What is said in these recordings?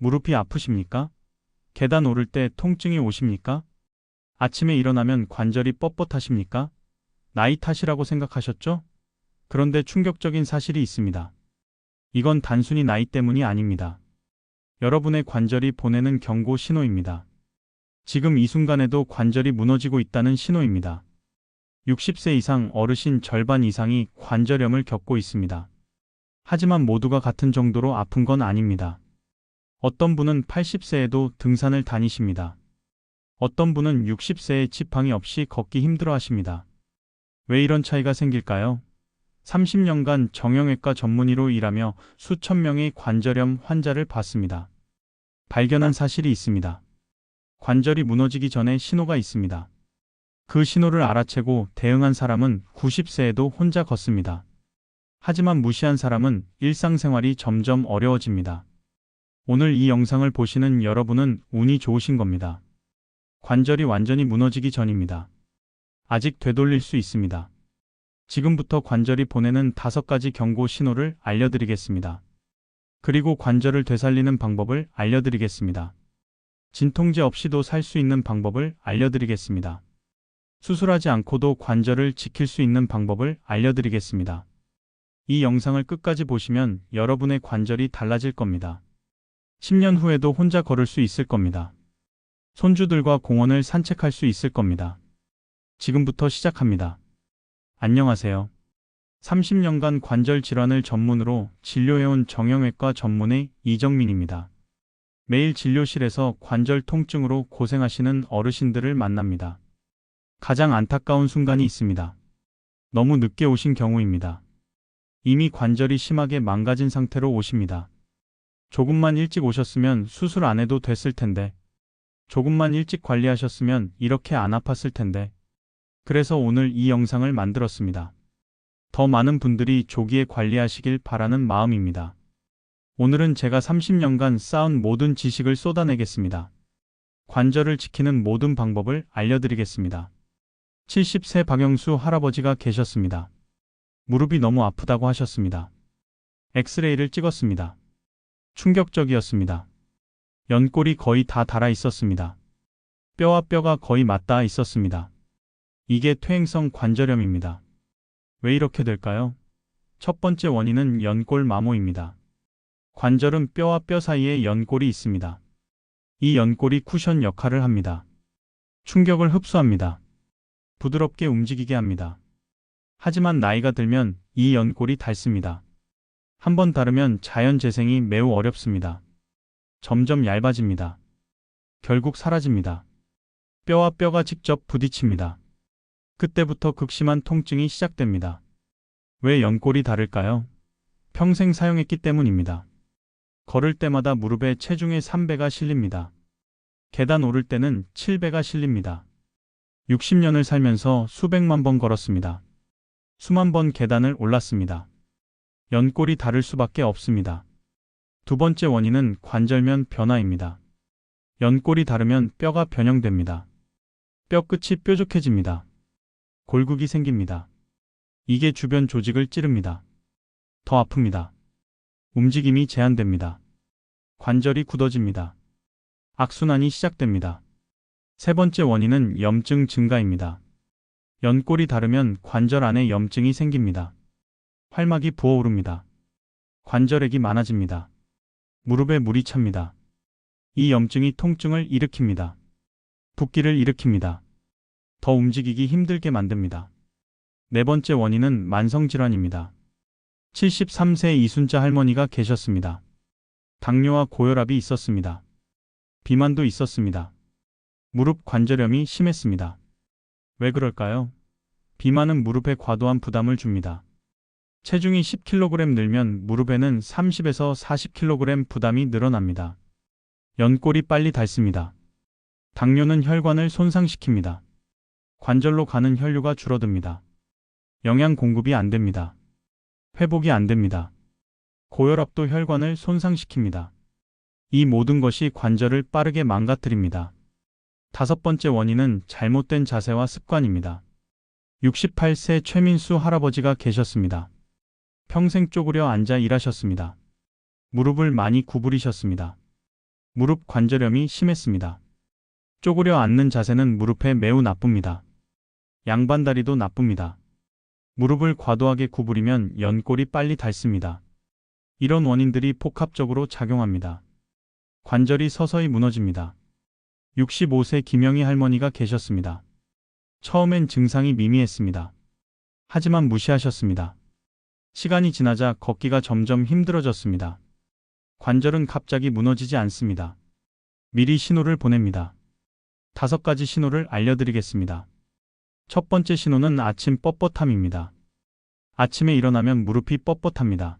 무릎이 아프십니까? 계단 오를 때 통증이 오십니까? 아침에 일어나면 관절이 뻣뻣하십니까? 나이 탓이라고 생각하셨죠? 그런데 충격적인 사실이 있습니다. 이건 단순히 나이 때문이 아닙니다. 여러분의 관절이 보내는 경고 신호입니다. 지금 이 순간에도 관절이 무너지고 있다는 신호입니다. 60세 이상 어르신 절반 이상이 관절염을 겪고 있습니다. 하지만 모두가 같은 정도로 아픈 건 아닙니다. 어떤 분은 80세에도 등산을 다니십니다. 어떤 분은 60세에 지팡이 없이 걷기 힘들어 하십니다. 왜 이런 차이가 생길까요? 30년간 정형외과 전문의로 일하며 수천 명의 관절염 환자를 봤습니다. 발견한 사실이 있습니다. 관절이 무너지기 전에 신호가 있습니다. 그 신호를 알아채고 대응한 사람은 90세에도 혼자 걷습니다. 하지만 무시한 사람은 일상생활이 점점 어려워집니다. 오늘 이 영상을 보시는 여러분은 운이 좋으신 겁니다. 관절이 완전히 무너지기 전입니다. 아직 되돌릴 수 있습니다. 지금부터 관절이 보내는 5가지 경고 신호를 알려드리겠습니다. 그리고 관절을 되살리는 방법을 알려드리겠습니다. 진통제 없이도 살 수 있는 방법을 알려드리겠습니다. 수술하지 않고도 관절을 지킬 수 있는 방법을 알려드리겠습니다. 이 영상을 끝까지 보시면 여러분의 관절이 달라질 겁니다. 10년 후에도 혼자 걸을 수 있을 겁니다. 손주들과 공원을 산책할 수 있을 겁니다. 지금부터 시작합니다. 안녕하세요. 30년간 관절 질환을 전문으로 진료해온 정형외과 전문의 이정민입니다. 매일 진료실에서 관절 통증으로 고생하시는 어르신들을 만납니다. 가장 안타까운 순간이 있습니다. 너무 늦게 오신 경우입니다. 이미 관절이 심하게 망가진 상태로 오십니다. 조금만 일찍 오셨으면 수술 안 해도 됐을 텐데, 조금만 일찍 관리하셨으면 이렇게 안 아팠을 텐데, 그래서 오늘 이 영상을 만들었습니다. 더 많은 분들이 조기에 관리하시길 바라는 마음입니다. 오늘은 제가 30년간 쌓은 모든 지식을 쏟아내겠습니다. 관절을 지키는 모든 방법을 알려드리겠습니다. 70세 박영수 할아버지가 계셨습니다. 무릎이 너무 아프다고 하셨습니다. 엑스레이를 찍었습니다. 충격적이었습니다. 연골이 거의 다 닳아 있었습니다. 뼈와 뼈가 거의 맞닿아 있었습니다. 이게 퇴행성 관절염입니다. 왜 이렇게 될까요? 첫 번째 원인은 연골 마모입니다. 관절은 뼈와 뼈 사이에 연골이 있습니다. 이 연골이 쿠션 역할을 합니다. 충격을 흡수합니다. 부드럽게 움직이게 합니다. 하지만 나이가 들면 이 연골이 닳습니다. 한번 닳으면 자연 재생이 매우 어렵습니다. 점점 얇아집니다. 결국 사라집니다. 뼈와 뼈가 직접 부딪힙니다. 그때부터 극심한 통증이 시작됩니다. 왜 연골이 닳을까요? 평생 사용했기 때문입니다. 걸을 때마다 무릎에 체중의 3배가 실립니다. 계단 오를 때는 7배가 실립니다. 60년을 살면서 수백만 번 걸었습니다. 수만 번 계단을 올랐습니다. 연골이 닳을 수밖에 없습니다. 두 번째 원인은 관절면 변화입니다. 연골이 닳으면 뼈가 변형됩니다. 뼈 끝이 뾰족해집니다. 골극이 생깁니다. 이게 주변 조직을 찌릅니다. 더 아픕니다. 움직임이 제한됩니다. 관절이 굳어집니다. 악순환이 시작됩니다. 세 번째 원인은 염증 증가입니다. 연골이 닳으면 관절 안에 염증이 생깁니다. 활막이 부어오릅니다. 관절액이 많아집니다. 무릎에 물이 찹니다. 이 염증이 통증을 일으킵니다. 붓기를 일으킵니다. 더 움직이기 힘들게 만듭니다. 네 번째 원인은 만성질환입니다. 73세 이순자 할머니가 계셨습니다. 당뇨와 고혈압이 있었습니다. 비만도 있었습니다. 무릎 관절염이 심했습니다. 왜 그럴까요? 비만은 무릎에 과도한 부담을 줍니다. 체중이 10kg 늘면 무릎에는 30에서 40kg 부담이 늘어납니다. 연골이 빨리 닳습니다. 당뇨는 혈관을 손상시킵니다. 관절로 가는 혈류가 줄어듭니다. 영양 공급이 안 됩니다. 회복이 안 됩니다. 고혈압도 혈관을 손상시킵니다. 이 모든 것이 관절을 빠르게 망가뜨립니다. 다섯 번째 원인은 잘못된 자세와 습관입니다. 68세 최민수 할아버지가 계셨습니다. 평생 쪼그려 앉아 일하셨습니다. 무릎을 많이 구부리셨습니다. 무릎 관절염이 심했습니다. 쪼그려 앉는 자세는 무릎에 매우 나쁩니다. 양반다리도 나쁩니다. 무릎을 과도하게 구부리면 연골이 빨리 닳습니다. 이런 원인들이 복합적으로 작용합니다. 관절이 서서히 무너집니다. 65세 김영희 할머니가 계셨습니다. 처음엔 증상이 미미했습니다. 하지만 무시하셨습니다. 시간이 지나자 걷기가 점점 힘들어졌습니다. 관절은 갑자기 무너지지 않습니다. 미리 신호를 보냅니다. 5가지 신호를 알려드리겠습니다. 첫 번째 신호는 아침 뻣뻣함입니다. 아침에 일어나면 무릎이 뻣뻣합니다.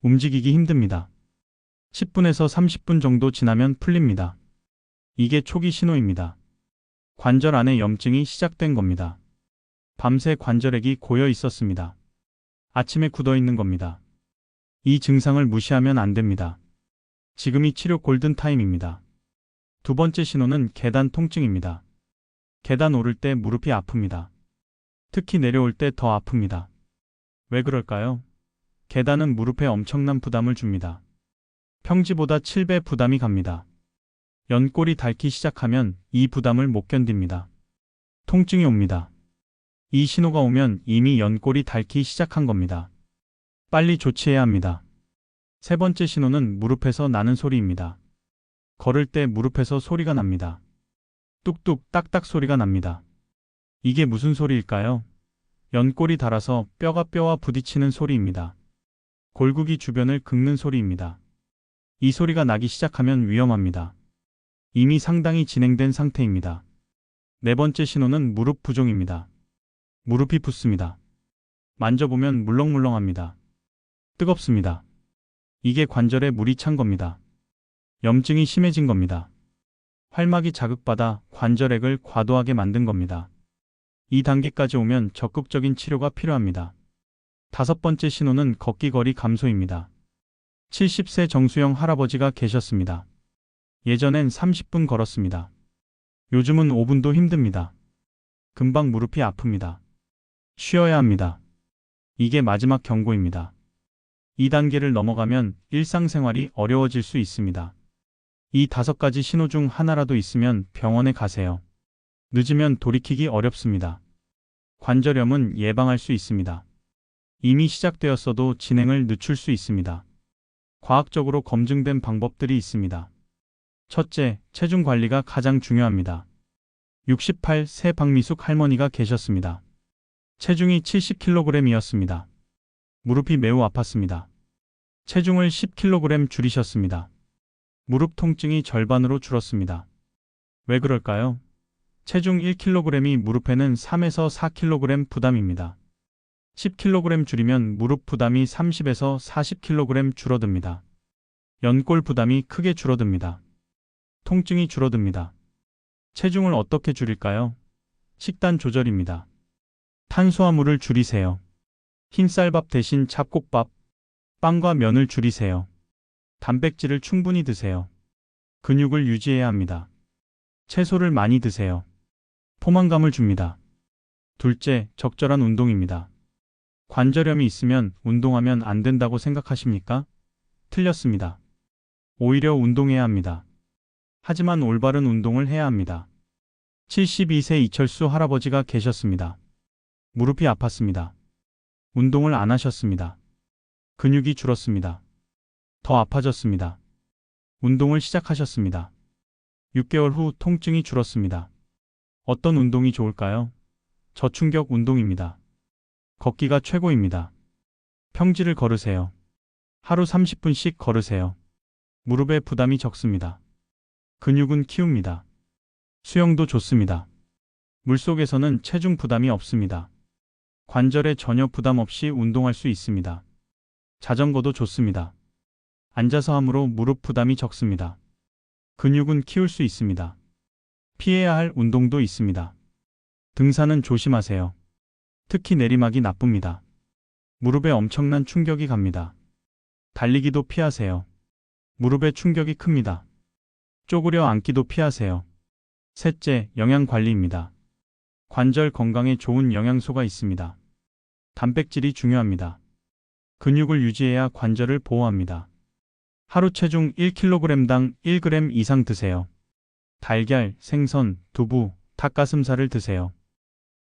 움직이기 힘듭니다. 10분에서 30분 정도 지나면 풀립니다. 이게 초기 신호입니다. 관절 안에 염증이 시작된 겁니다. 밤새 관절액이 고여 있었습니다. 아침에 굳어 있는 겁니다. 이 증상을 무시하면 안 됩니다. 지금이 치료 골든타임입니다. 두 번째 신호는 계단 통증입니다. 계단 오를 때 무릎이 아픕니다. 특히 내려올 때 더 아픕니다. 왜 그럴까요? 계단은 무릎에 엄청난 부담을 줍니다. 평지보다 7배 부담이 갑니다. 연골이 닳기 시작하면 이 부담을 못 견딥니다. 통증이 옵니다. 이 신호가 오면 이미 연골이 닳기 시작한 겁니다. 빨리 조치해야 합니다. 세 번째 신호는 무릎에서 나는 소리입니다. 걸을 때 무릎에서 소리가 납니다. 뚝뚝 딱딱 소리가 납니다. 이게 무슨 소리일까요? 연골이 닳아서 뼈가 뼈와 부딪히는 소리입니다. 골국이 주변을 긁는 소리입니다. 이 소리가 나기 시작하면 위험합니다. 이미 상당히 진행된 상태입니다. 네 번째 신호는 무릎 부종입니다. 무릎이 붓습니다. 만져보면 물렁물렁합니다. 뜨겁습니다. 이게 관절에 물이 찬 겁니다. 염증이 심해진 겁니다. 활막이 자극받아 관절액을 과도하게 만든 겁니다. 이 단계까지 오면 적극적인 치료가 필요합니다. 5번째 신호는 걷기 거리 감소입니다. 70세 정수영 할아버지가 계셨습니다. 예전엔 30분 걸었습니다. 요즘은 5분도 힘듭니다. 금방 무릎이 아픕니다. 쉬어야 합니다. 이게 마지막 경고입니다. 이 단계를 넘어가면 일상생활이 어려워질 수 있습니다. 이 5가지 신호 중 하나라도 있으면 병원에 가세요. 늦으면 돌이키기 어렵습니다. 관절염은 예방할 수 있습니다. 이미 시작되었어도 진행을 늦출 수 있습니다. 과학적으로 검증된 방법들이 있습니다. 첫째, 체중 관리가 가장 중요합니다. 68세 박미숙 할머니가 계셨습니다. 체중이 70kg이었습니다. 무릎이 매우 아팠습니다. 체중을 10kg 줄이셨습니다. 무릎 통증이 절반으로 줄었습니다. 왜 그럴까요? 체중 1kg이 무릎에는 3에서 4kg 부담입니다. 10kg 줄이면 무릎 부담이 30에서 40kg 줄어듭니다. 연골 부담이 크게 줄어듭니다. 통증이 줄어듭니다. 체중을 어떻게 줄일까요? 식단 조절입니다. 탄수화물을 줄이세요. 흰쌀밥 대신 잡곡밥, 빵과 면을 줄이세요. 단백질을 충분히 드세요. 근육을 유지해야 합니다. 채소를 많이 드세요. 포만감을 줍니다. 둘째, 적절한 운동입니다. 관절염이 있으면 운동하면 안 된다고 생각하십니까? 틀렸습니다. 오히려 운동해야 합니다. 하지만 올바른 운동을 해야 합니다. 72세 이철수 할아버지가 계셨습니다. 무릎이 아팠습니다. 운동을 안 하셨습니다. 근육이 줄었습니다. 더 아파졌습니다. 운동을 시작하셨습니다. 6개월 후 통증이 줄었습니다. 어떤 운동이 좋을까요? 저충격 운동입니다. 걷기가 최고입니다. 평지를 걸으세요. 하루 30분씩 걸으세요. 무릎에 부담이 적습니다. 근육은 키웁니다. 수영도 좋습니다. 물속에서는 체중 부담이 없습니다. 관절에 전혀 부담 없이 운동할 수 있습니다. 자전거도 좋습니다. 앉아서 함으로 무릎 부담이 적습니다. 근육은 키울 수 있습니다. 피해야 할 운동도 있습니다. 등산은 조심하세요. 특히 내리막이 나쁩니다. 무릎에 엄청난 충격이 갑니다. 달리기도 피하세요. 무릎에 충격이 큽니다. 쪼그려 앉기도 피하세요. 셋째, 영양 관리입니다. 관절 건강에 좋은 영양소가 있습니다. 단백질이 중요합니다. 근육을 유지해야 관절을 보호합니다. 하루 체중 1kg당 1g 이상 드세요. 달걀, 생선, 두부, 닭가슴살을 드세요.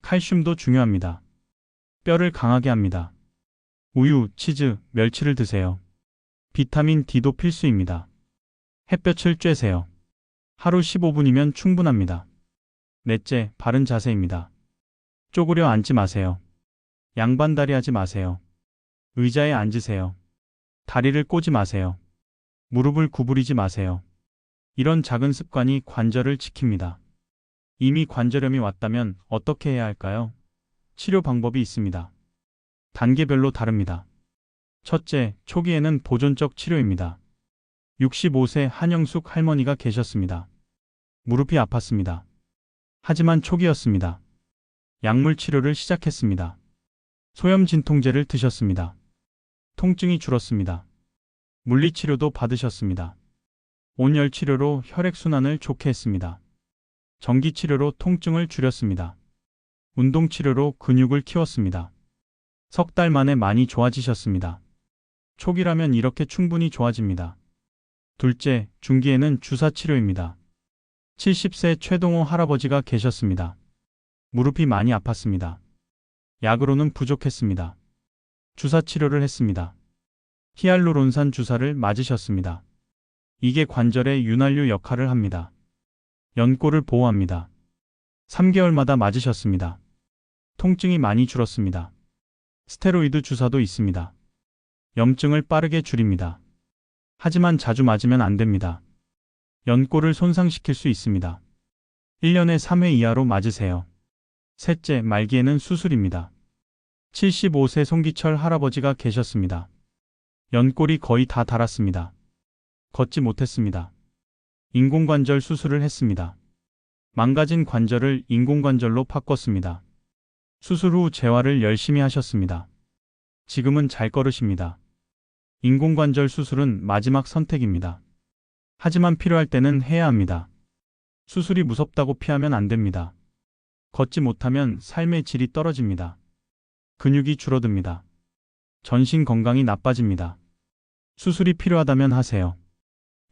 칼슘도 중요합니다. 뼈를 강하게 합니다. 우유, 치즈, 멸치를 드세요. 비타민 D도 필수입니다. 햇볕을 쬐세요. 하루 15분이면 충분합니다. 넷째, 바른 자세입니다. 쪼그려 앉지 마세요. 양반다리 하지 마세요. 의자에 앉으세요. 다리를 꼬지 마세요. 무릎을 구부리지 마세요. 이런 작은 습관이 관절을 지킵니다. 이미 관절염이 왔다면 어떻게 해야 할까요? 치료 방법이 있습니다. 단계별로 다릅니다. 첫째, 초기에는 보존적 치료입니다. 65세 한영숙 할머니가 계셨습니다. 무릎이 아팠습니다. 하지만 초기였습니다. 약물 치료를 시작했습니다. 소염 진통제를 드셨습니다. 통증이 줄었습니다. 물리치료도 받으셨습니다. 온열 치료로 혈액순환을 좋게 했습니다. 전기치료로 통증을 줄였습니다. 운동치료로 근육을 키웠습니다. 석 달 만에 많이 좋아지셨습니다. 초기라면 이렇게 충분히 좋아집니다. 둘째, 중기에는 주사치료입니다. 70세 최동호 할아버지가 계셨습니다. 무릎이 많이 아팠습니다. 약으로는 부족했습니다. 주사치료를 했습니다. 히알루론산 주사를 맞으셨습니다. 이게 관절의 윤활유 역할을 합니다. 연골을 보호합니다. 3개월마다 맞으셨습니다. 통증이 많이 줄었습니다. 스테로이드 주사도 있습니다. 염증을 빠르게 줄입니다. 하지만 자주 맞으면 안 됩니다. 연골을 손상시킬 수 있습니다. 1년에 3회 이하로 맞으세요. 셋째, 말기에는 수술입니다. 75세 송기철 할아버지가 계셨습니다. 연골이 거의 다 닳았습니다. 걷지 못했습니다. 인공관절 수술을 했습니다. 망가진 관절을 인공관절로 바꿨습니다. 수술 후 재활을 열심히 하셨습니다. 지금은 잘 걸으십니다. 인공관절 수술은 마지막 선택입니다. 하지만 필요할 때는 해야 합니다. 수술이 무섭다고 피하면 안 됩니다. 걷지 못하면 삶의 질이 떨어집니다. 근육이 줄어듭니다. 전신 건강이 나빠집니다. 수술이 필요하다면 하세요.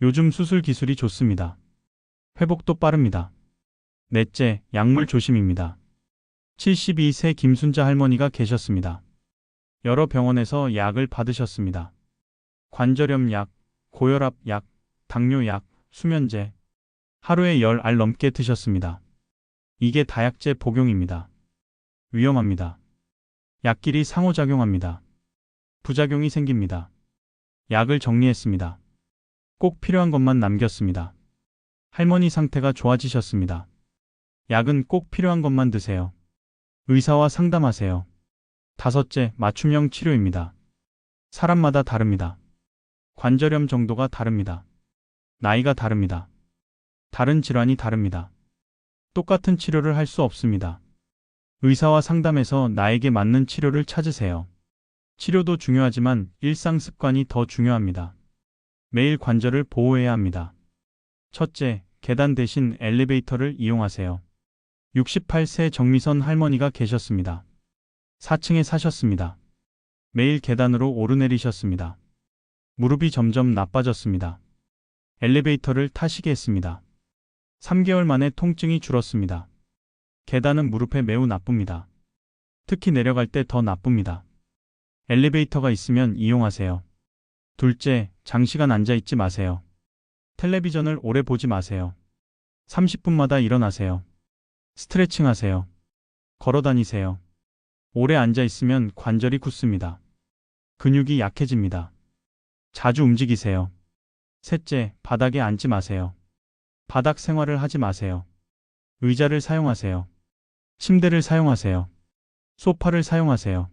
요즘 수술 기술이 좋습니다. 회복도 빠릅니다. 넷째, 약물 조심입니다. 72세 김순자 할머니가 계셨습니다. 여러 병원에서 약을 받으셨습니다. 관절염 약, 고혈압 약, 당뇨 약, 수면제. 하루에 10알 넘게 드셨습니다. 이게 다약제 복용입니다. 위험합니다. 약끼리 상호작용합니다. 부작용이 생깁니다. 약을 정리했습니다. 꼭 필요한 것만 남겼습니다. 할머니 상태가 좋아지셨습니다. 약은 꼭 필요한 것만 드세요. 의사와 상담하세요. 다섯째, 맞춤형 치료입니다. 사람마다 다릅니다. 관절염 정도가 다릅니다. 나이가 다릅니다. 다른 질환이 다릅니다. 똑같은 치료를 할 수 없습니다. 의사와 상담해서 나에게 맞는 치료를 찾으세요. 치료도 중요하지만 일상 습관이 더 중요합니다. 매일 관절을 보호해야 합니다. 첫째, 계단 대신 엘리베이터를 이용하세요. 68세 정미선 할머니가 계셨습니다. 4층에 사셨습니다. 매일 계단으로 오르내리셨습니다. 무릎이 점점 나빠졌습니다. 엘리베이터를 타시게 했습니다. 3개월 만에 통증이 줄었습니다. 계단은 무릎에 매우 나쁩니다. 특히 내려갈 때 더 나쁩니다. 엘리베이터가 있으면 이용하세요. 둘째, 장시간 앉아 있지 마세요. 텔레비전을 오래 보지 마세요. 30분마다 일어나세요. 스트레칭 하세요. 걸어 다니세요. 오래 앉아 있으면 관절이 굳습니다. 근육이 약해집니다. 자주 움직이세요. 셋째, 바닥에 앉지 마세요. 바닥 생활을 하지 마세요. 의자를 사용하세요. 침대를 사용하세요. 소파를 사용하세요.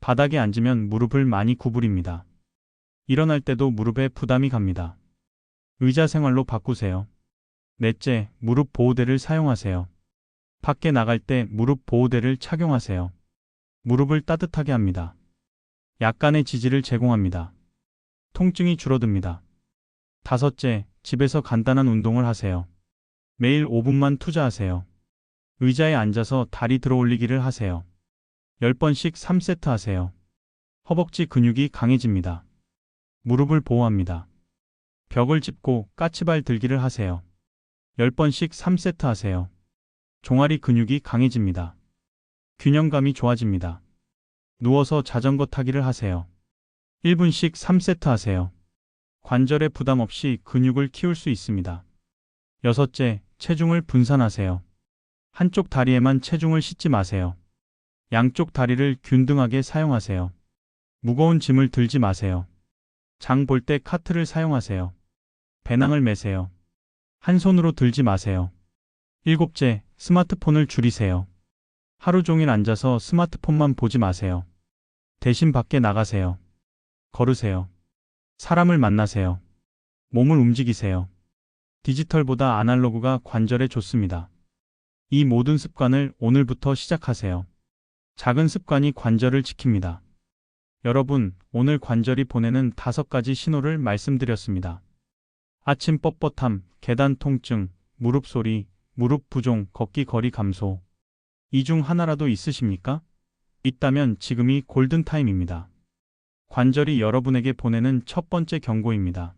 바닥에 앉으면 무릎을 많이 구부립니다. 일어날 때도 무릎에 부담이 갑니다. 의자 생활로 바꾸세요. 넷째, 무릎 보호대를 사용하세요. 밖에 나갈 때 무릎 보호대를 착용하세요. 무릎을 따뜻하게 합니다. 약간의 지지를 제공합니다. 통증이 줄어듭니다. 다섯째, 집에서 간단한 운동을 하세요. 매일 5분만 투자하세요. 의자에 앉아서 다리 들어 올리기를 하세요. 10번씩 3세트 하세요. 허벅지 근육이 강해집니다. 무릎을 보호합니다. 벽을 짚고 까치발 들기를 하세요. 10번씩 3세트 하세요. 종아리 근육이 강해집니다. 균형감이 좋아집니다. 누워서 자전거 타기를 하세요. 1분씩 3세트 하세요. 관절에 부담 없이 근육을 키울 수 있습니다. 여섯째, 체중을 분산하세요. 한쪽 다리에만 체중을 싣지 마세요. 양쪽 다리를 균등하게 사용하세요. 무거운 짐을 들지 마세요. 장 볼 때 카트를 사용하세요. 배낭을 메세요. 한 손으로 들지 마세요. 일곱째, 스마트폰을 줄이세요. 하루 종일 앉아서 스마트폰만 보지 마세요. 대신 밖에 나가세요. 걸으세요. 사람을 만나세요. 몸을 움직이세요. 디지털보다 아날로그가 관절에 좋습니다. 이 모든 습관을 오늘부터 시작하세요. 작은 습관이 관절을 지킵니다. 여러분, 오늘 관절이 보내는 5가지 신호를 말씀드렸습니다. 아침 뻣뻣함, 계단 통증, 무릎 소리, 무릎 부종, 걷기 거리 감소. 이 중 하나라도 있으십니까? 있다면 지금이 골든타임입니다. 관절이 여러분에게 보내는 첫 번째 경고입니다.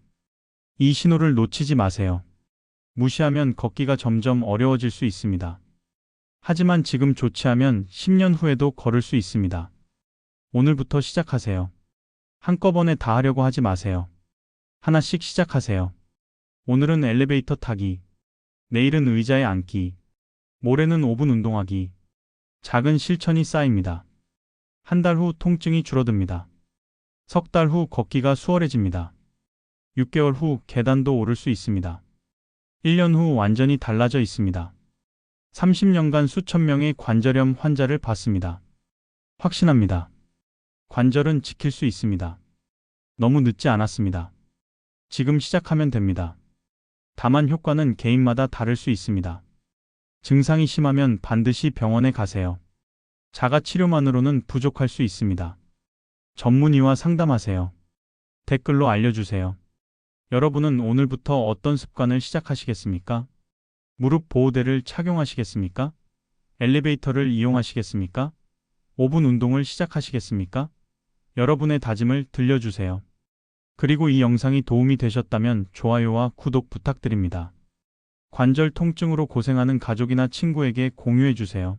이 신호를 놓치지 마세요. 무시하면 걷기가 점점 어려워질 수 있습니다. 하지만 지금 조치하면 10년 후에도 걸을 수 있습니다. 오늘부터 시작하세요. 한꺼번에 다 하려고 하지 마세요. 하나씩 시작하세요. 오늘은 엘리베이터 타기, 내일은 의자에 앉기, 모레는 5분 운동하기. 작은 실천이 쌓입니다. 한 달 후 통증이 줄어듭니다. 석 달 후 걷기가 수월해집니다. 6개월 후 계단도 오를 수 있습니다. 1년 후 완전히 달라져 있습니다. 30년간 수천 명의 관절염 환자를 봤습니다. 확신합니다. 관절은 지킬 수 있습니다. 너무 늦지 않았습니다. 지금 시작하면 됩니다. 다만 효과는 개인마다 다를 수 있습니다. 증상이 심하면 반드시 병원에 가세요. 자가 치료만으로는 부족할 수 있습니다. 전문의와 상담하세요. 댓글로 알려주세요. 여러분은 오늘부터 어떤 습관을 시작하시겠습니까? 무릎 보호대를 착용하시겠습니까? 엘리베이터를 이용하시겠습니까? 5분 운동을 시작하시겠습니까? 여러분의 다짐을 들려주세요. 그리고 이 영상이 도움이 되셨다면 좋아요와 구독 부탁드립니다. 관절 통증으로 고생하는 가족이나 친구에게 공유해주세요.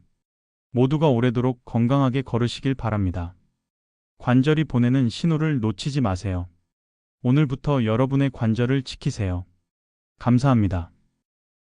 모두가 오래도록 건강하게 걸으시길 바랍니다. 관절이 보내는 신호를 놓치지 마세요. 오늘부터 여러분의 관절을 지키세요. 감사합니다.